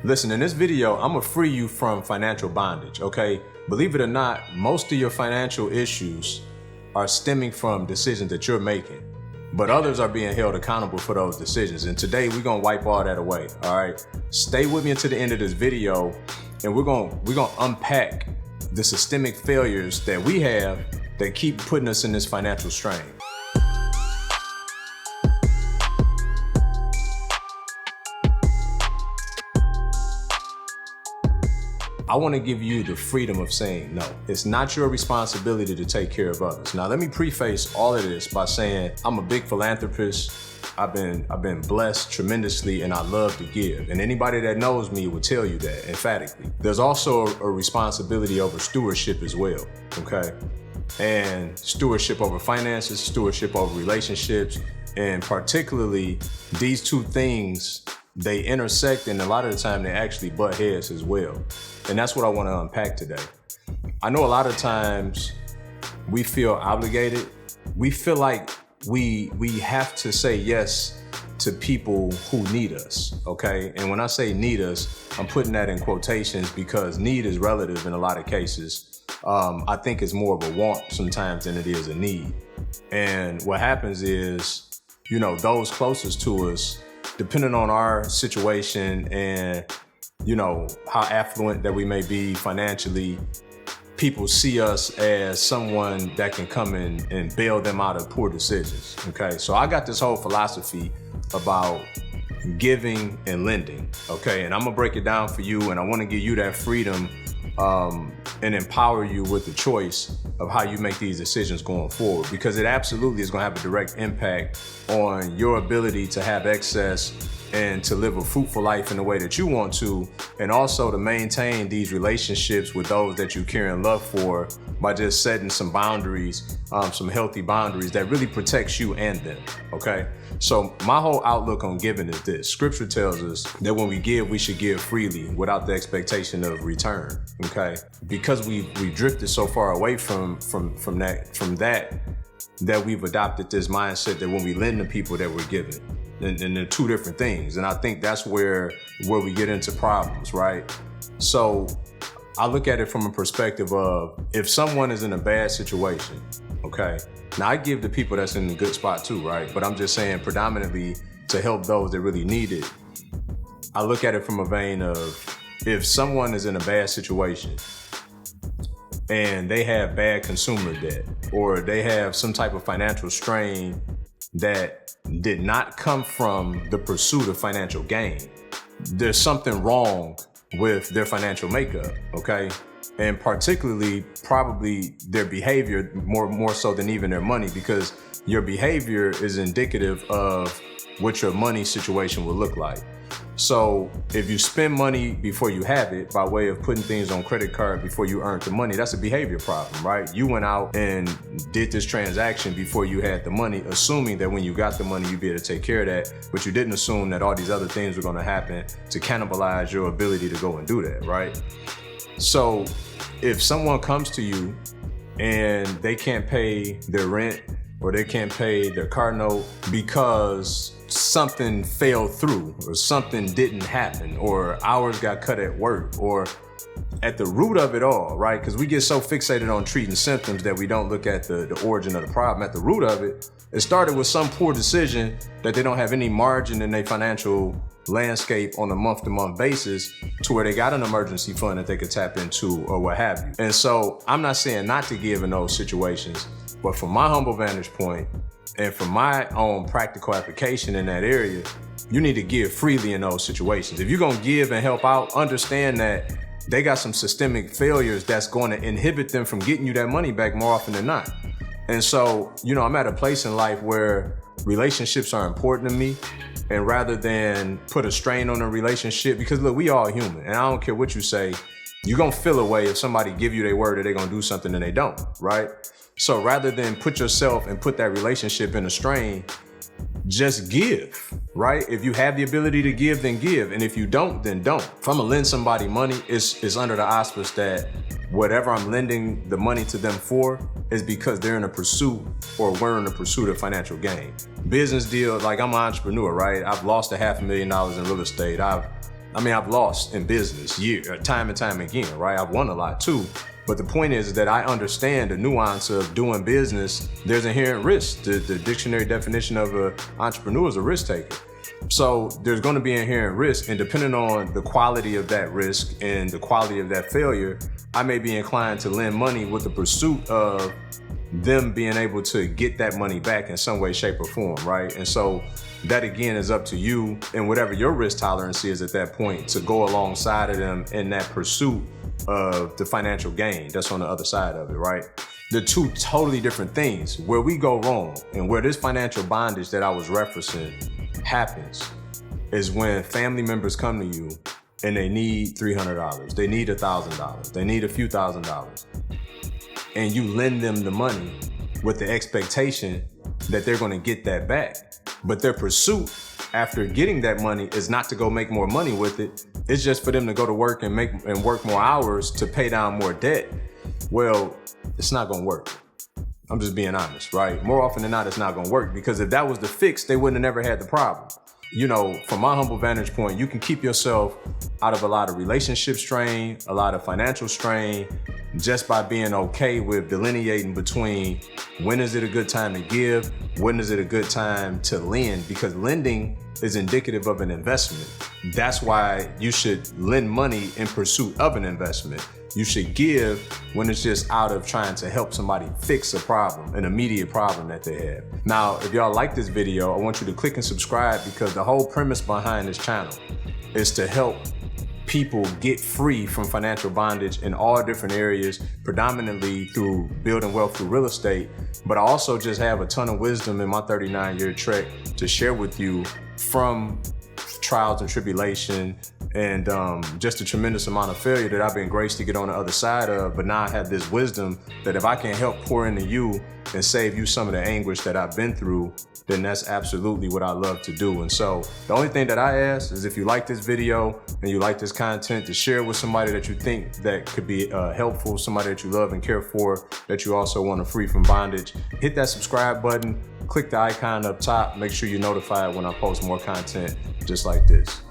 Listen, in this video, I'm gonna free you from financial bondage, okay? Believe it or not, most of your financial issues are stemming from decisions that you're making, but others are being held accountable for those decisions. And today we're gonna wipe all that away, all right? Stay with me until the end of this video, and we're gonna unpack the systemic failures that we have that keep putting us in this financial strain. I want to give you the freedom of saying no. It's not your responsibility to take care of others. Now, let me preface all of this by saying I'm a big philanthropist. I've been blessed tremendously, and I love to give. And anybody that knows me will tell you that emphatically. There's also a responsibility over stewardship as well, okay? And stewardship over finances, stewardship over relationships, and particularly these two things, they intersect, and a lot of the time they actually butt heads as well. And that's what I want to unpack today. I know a lot of times we feel obligated. We feel like we have to say yes to people who need us, okay? And when I say need us, I'm putting that in quotations because need is relative in a lot of cases. I think it's more of a want sometimes than it is a need. And what happens is, you know, those closest to us, depending on our situation and, you know, how affluent that we may be financially, people see us as someone that can come in and bail them out of poor decisions, okay? So I got this whole philosophy about giving and lending, okay? And I'm gonna break it down for you, and I wanna give you that freedom and empower you with the choice of how you make these decisions going forward, because it absolutely is gonna have a direct impact on your ability to have excess and to live a fruitful life in the way that you want to, and also to maintain these relationships with those that you care and love for by just setting some boundaries, some healthy boundaries that really protects you and them, okay? So my whole outlook on giving is this. Scripture tells us that when we give, we should give freely without the expectation of return, okay? Because we drifted so far away from that we've adopted this mindset that when we lend to people that we're giving. And they're two different things. And I think that's where we get into problems, right? So I look at it from a perspective of, if someone is in a bad situation, okay? Now I give the people that's in a good spot too, right? But I'm just saying predominantly to help those that really need it. I look at it from a vein of, if someone is in a bad situation and they have bad consumer debt, or they have some type of financial strain that did not come from the pursuit of financial gain, there's something wrong with their financial makeup, okay? And particularly probably their behavior more so than even their money, because your behavior is indicative of what your money situation will look like. So if you spend money before you have it, by way of putting things on credit card before you earned the money, that's a behavior problem, right? You went out and did this transaction before you had the money, assuming that when you got the money, you'd be able to take care of that, but you didn't assume that all these other things were gonna happen to cannibalize your ability to go and do that, right? So if someone comes to you and they can't pay their rent, or they can't pay their car note because something fell through, or something didn't happen, or hours got cut at work, or at the root of it all, right? Because we get so fixated on treating symptoms that we don't look at the origin of the problem. At the root of it, it started with some poor decision that they don't have any margin in their financial landscape on a month-to-month basis to where they got an emergency fund that they could tap into, or what have you. And so I'm not saying not to give in those situations, but from my humble vantage point and from my own practical application in that area, you need to give freely in those situations. If you're gonna give and help out, understand that they got some systemic failures that's going to inhibit them from getting you that money back more often than not. And so, you know, I'm at a place in life where relationships are important to me, and rather than put a strain on a relationship, because look, we all human, and I don't care what you say, you're gonna feel a way if somebody give you their word that they're gonna do something and they don't, right? So rather than put yourself and put that relationship in a strain, just give, right? If you have the ability to give, then give. And if you don't, then don't. If I'm gonna lend somebody money, it's under the auspice that whatever I'm lending the money to them for is because they're in a pursuit, or we're in a pursuit of financial gain. Business deal, like I'm an entrepreneur, right? I've lost $500,000 in real estate. I've I mean, I've lost in business time and time again, right? I've won a lot too. But the point is that I understand the nuance of doing business. There's inherent risk. The dictionary definition of an entrepreneur is a risk taker. So there's going to be inherent risk, and depending on the quality of that risk and the quality of that failure, I may be inclined to lend money with the pursuit of them being able to get that money back in some way, shape, or form, right? And so that again is up to you and whatever your risk tolerance is at that point to go alongside of them in that pursuit of the financial gain that's on the other side of it, right? They're two totally different things. Where we go wrong and where this financial bondage that I was referencing happens is when family members come to you and they need $300, they need $1,000, they need a few $1,000s, and you lend them the money with the expectation that they're going to get that back. But their pursuit after getting that money is not to go make more money with it. It's just for them to go to work and work more hours to pay down more debt. Well, it's not going to work. I'm just being honest, right? More often than not, it's not going to work, because if that was the fix, they wouldn't have never had the problem. You know, from my humble vantage point, you can keep yourself out of a lot of relationship strain, a lot of financial strain, just by being okay with delineating between when is it a good time to give, when is it a good time to lend, because lending is indicative of an investment. That's why you should lend money in pursuit of an investment. You should give when it's just out of trying to help somebody fix a problem, an immediate problem that they have. Now, if y'all like this video, I want you to click and subscribe, because the whole premise behind this channel is to help people get free from financial bondage in all different areas, predominantly through building wealth through real estate. But I also just have a ton of wisdom in my 39-year trek to share with you from trials and tribulation and just a tremendous amount of failure that I've been graced to get on the other side of. But now I have this wisdom that if I can help pour into you and save you some of the anguish that I've been through, then that's absolutely what I love to do. And so the only thing that I ask is, if you like this video and you like this content, to share with somebody that you think that could be helpful, somebody that you love and care for, that you also want to free from bondage. Hit that subscribe button, click the icon up top, make sure you're notified when I post more content just like this.